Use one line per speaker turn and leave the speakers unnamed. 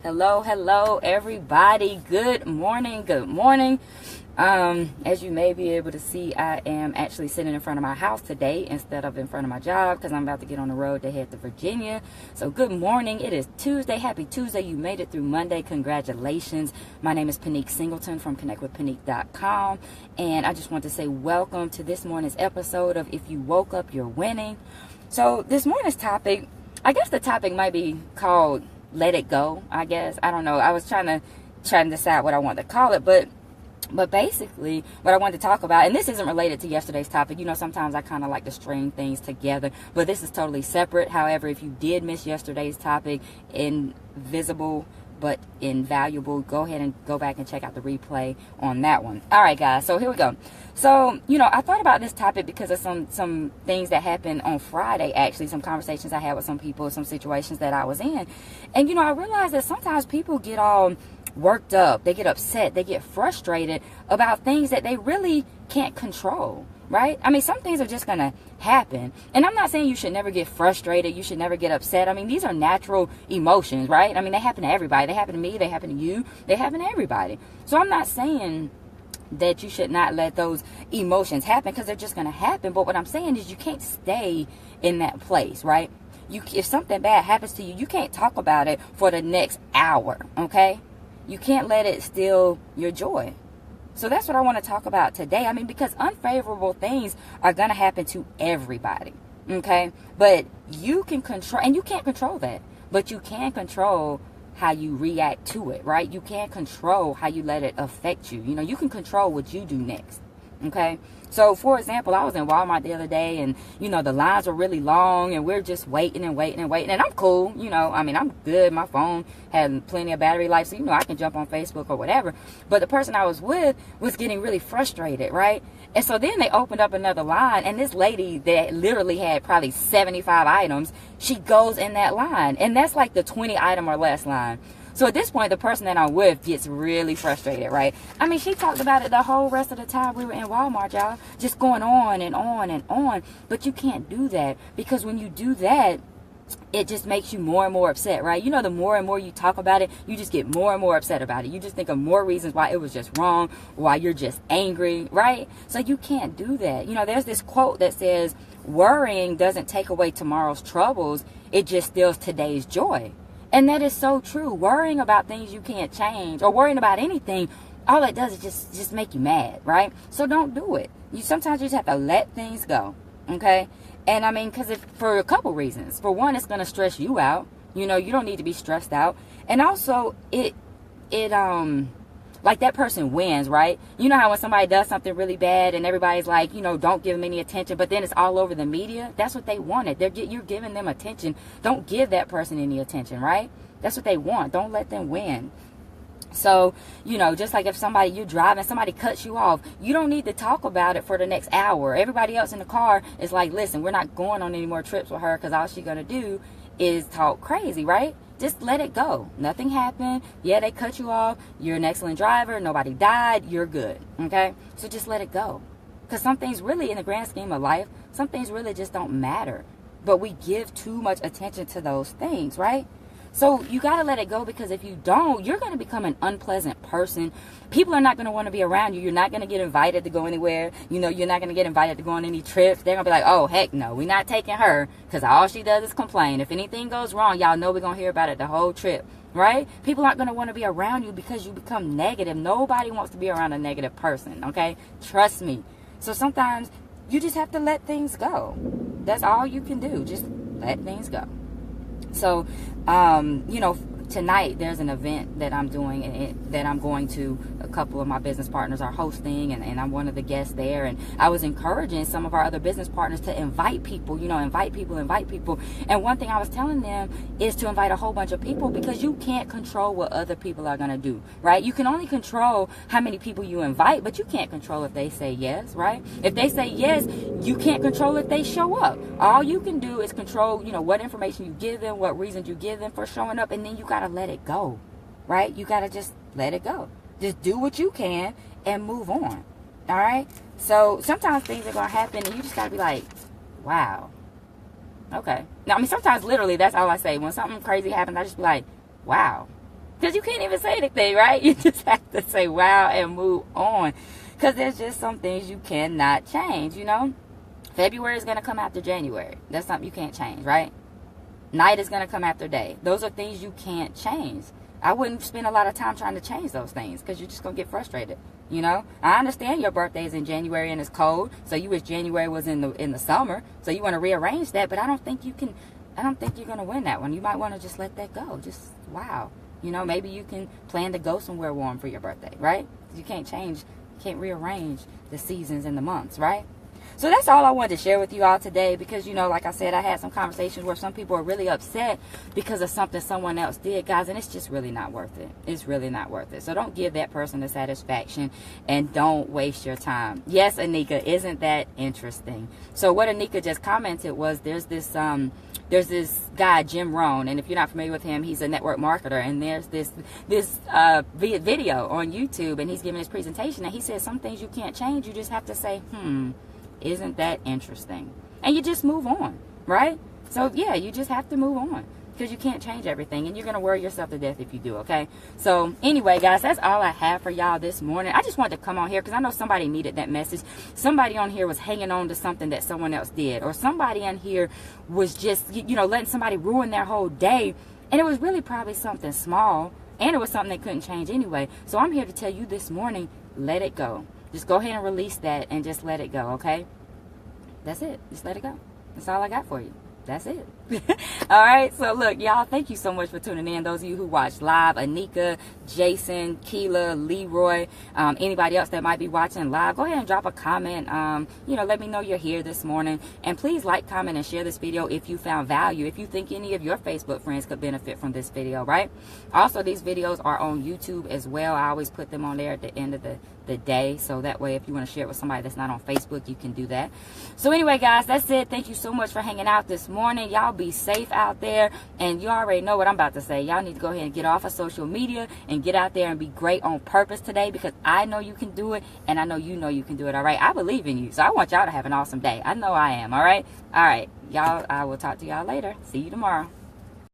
Hello, everybody. Good morning. As you may be able to see, I am actually sitting in front of my house today instead of in front of my job because I'm about to get on the road to head to Virginia. So good morning. It is Tuesday. Happy Tuesday. You made it through Monday. Congratulations. My name is Panique Singleton from connectwithpanique.com, and I just want to say welcome to this morning's episode of If You Woke Up, You're Winning. So this morning's topic, I guess the topic might be called Let It Go, I guess. I don't know. I was trying to decide what I want to call it, but basically what I wanted to talk about, and this isn't related to yesterday's topic. You know, sometimes I kind of like to string things together, but this is totally separate. However, if you did miss yesterday's topic, invisible but invaluable, go ahead and go back and check out the replay on that one. All right, guys, so here we go. So, you know, I thought about this topic because of some things that happened on Friday, actually, some conversations I had with some people, some situations that I was in. And, you know, I realized that sometimes people get all worked up, they get upset, they get frustrated about things that they really can't control, right? I mean, some things are just going to happen. And I'm not saying you should never get frustrated, you should never get upset. I mean, these are natural emotions, right? I mean, they happen to everybody. They happen to me, they happen to you, they happen to everybody. So I'm not saying that you should not let those emotions happen because they're just going to happen. But what I'm saying is you can't stay in that place, right? If something bad happens to you, you can't talk about it for the next hour, okay? You can't let it steal your joy. So that's what I want to talk about today. I mean, because unfavorable things are going to happen to everybody, okay? But you can control, and you can't control that, but you can control how you react to it, right? You can't control how you let it affect you. You know, you can control what you do next, okay? So, for example, I was in Walmart the other day, and, you know, the lines were really long, and we're just waiting, and I'm cool, you know, I mean, I'm good. My phone had plenty of battery life, so, you know, I can jump on Facebook or whatever. But the person I was with was getting really frustrated, right? And so then they opened up another line, and this lady that literally had probably 75 items, she goes in that line, and that's like the 20 item or less line. So at this point, the person that I'm with gets really frustrated, right? I mean, she talked about it the whole rest of the time we were in Walmart, y'all. Just going on and on and on. But you can't do that, because when you do that, it just makes you more and more upset, right? You know, the more and more you talk about it, you just get more and more upset about it. You just think of more reasons why it was just wrong, why you're just angry, right? So you can't do that. You know, there's this quote that says, worrying doesn't take away tomorrow's troubles. It just steals today's joy. And that is so true. Worrying about things you can't change, or worrying about anything, all it does is just make you mad, right? So don't do it. Sometimes you just have to let things go, okay? And I mean, because for a couple reasons. For one, it's going to stress you out. You know, you don't need to be stressed out. And also, like that person wins, right? You know how when somebody does something really bad and everybody's like, you know, don't give them any attention, but then it's all over the media. That's what they wanted. You're giving them attention. Don't give that person any attention, right? That's what they want. Don't let them win. So, you know, just like if you're driving, somebody cuts you off, you don't need to talk about it for the next hour. Everybody else in the car is like, listen, we're not going on any more trips with her because all she's going to do is talk crazy, right? Just let it go. Nothing happened. Yeah, they cut you off. You're an excellent driver. Nobody died. You're good. Okay? So just let it go. Because some things really, in the grand scheme of life, some things really just don't matter. But we give too much attention to those things, right? So you got to let it go, because if you don't, you're going to become an unpleasant person. People are not going to want to be around you. You're not going to get invited to go anywhere. You know, you're not going to get invited to go on any trips. They're going to be like, oh, heck no, we're not taking her, because all she does is complain. If anything goes wrong, y'all know we're going to hear about it the whole trip, right? People aren't going to want to be around you because you become negative. Nobody wants to be around a negative person, okay? Trust me. So sometimes you just have to let things go. That's all you can do. Just let things go. So, you know, tonight there's an event that I'm doing, and that I'm going to. A couple of my business partners are hosting, and I'm one of the guests there. And I was encouraging some of our other business partners to invite people, you know, invite people. And one thing I was telling them is to invite a whole bunch of people, because you can't control what other people are going to do, right? You can only control how many people you invite, but you can't control if they say yes, right? If they say yes, you can't control if they show up. All you can do is control, you know, what information you give them, what reasons you give them for showing up, and then you got to let it go, right? You got to just let it go. Just do what you can and move on. All right? So sometimes things are going to happen, and you just got to be like, wow. Okay. Now, I mean, sometimes literally that's all I say. When something crazy happens, I just be like, wow. Because you can't even say anything, right? You just have to say wow and move on. Because there's just some things you cannot change, you know? February is going to come after January. That's something you can't change, right? Night is going to come after day. Those are things you can't change. I wouldn't spend a lot of time trying to change those things because you're just going to get frustrated, you know? I understand your birthday is in January and it's cold, so you wish January was in the summer, so you want to rearrange that, but I don't think you're going to win that one. You might want to just let that go. Just, wow. You know, maybe you can plan to go somewhere warm for your birthday, right? You can't rearrange the seasons and the months, right? So that's all I wanted to share with you all today because, you know, like I said, I had some conversations where some people are really upset because of something someone else did, guys, and it's just really not worth it. It's really not worth it. So don't give that person the satisfaction and don't waste your time. Yes, Anika, isn't that interesting? So what Anika just commented was there's this guy, Jim Rohn, and if you're not familiar with him, he's a network marketer, and there's this video on YouTube, and he's giving his presentation, and he says some things you can't change. You just have to say, isn't that interesting? And you just move on, right? So, yeah, you just have to move on because you can't change everything, and you're going to worry yourself to death if you do, okay? So, anyway, guys, that's all I have for y'all this morning. I just wanted to come on here because I know somebody needed that message. Somebody on here was hanging on to something that someone else did, or somebody on here was just, you know, letting somebody ruin their whole day, and it was really probably something small, and it was something they couldn't change anyway. So, I'm here to tell you this morning, let it go. Just go ahead and release that and just let it go, okay? That's it. Just let it go. That's all I got for you. That's it. All right. So, look, y'all, thank you so much for tuning in. Those of you who watched live, Anika, Jason, Keela, Leroy, anybody else that might be watching live, go ahead and drop a comment. You know, let me know you're here this morning. And please like, comment, and share this video if you found value. If you think any of your Facebook friends could benefit from this video, right? Also, these videos are on YouTube as well. I always put them on there at the end of the day, so that way if you want to share it with somebody that's not on Facebook, you can do that. So anyway, guys, that's it. Thank you so much for hanging out this morning. Y'all be safe out there, and you already know what I'm about to say. Y'all need to go ahead and get off of social media and get out there and be great on purpose today, because I know you can do it, and I know you can do it. All right, I believe in you, so I want y'all to have an awesome day. I know I am. All right, y'all, I will talk to y'all later. See you tomorrow.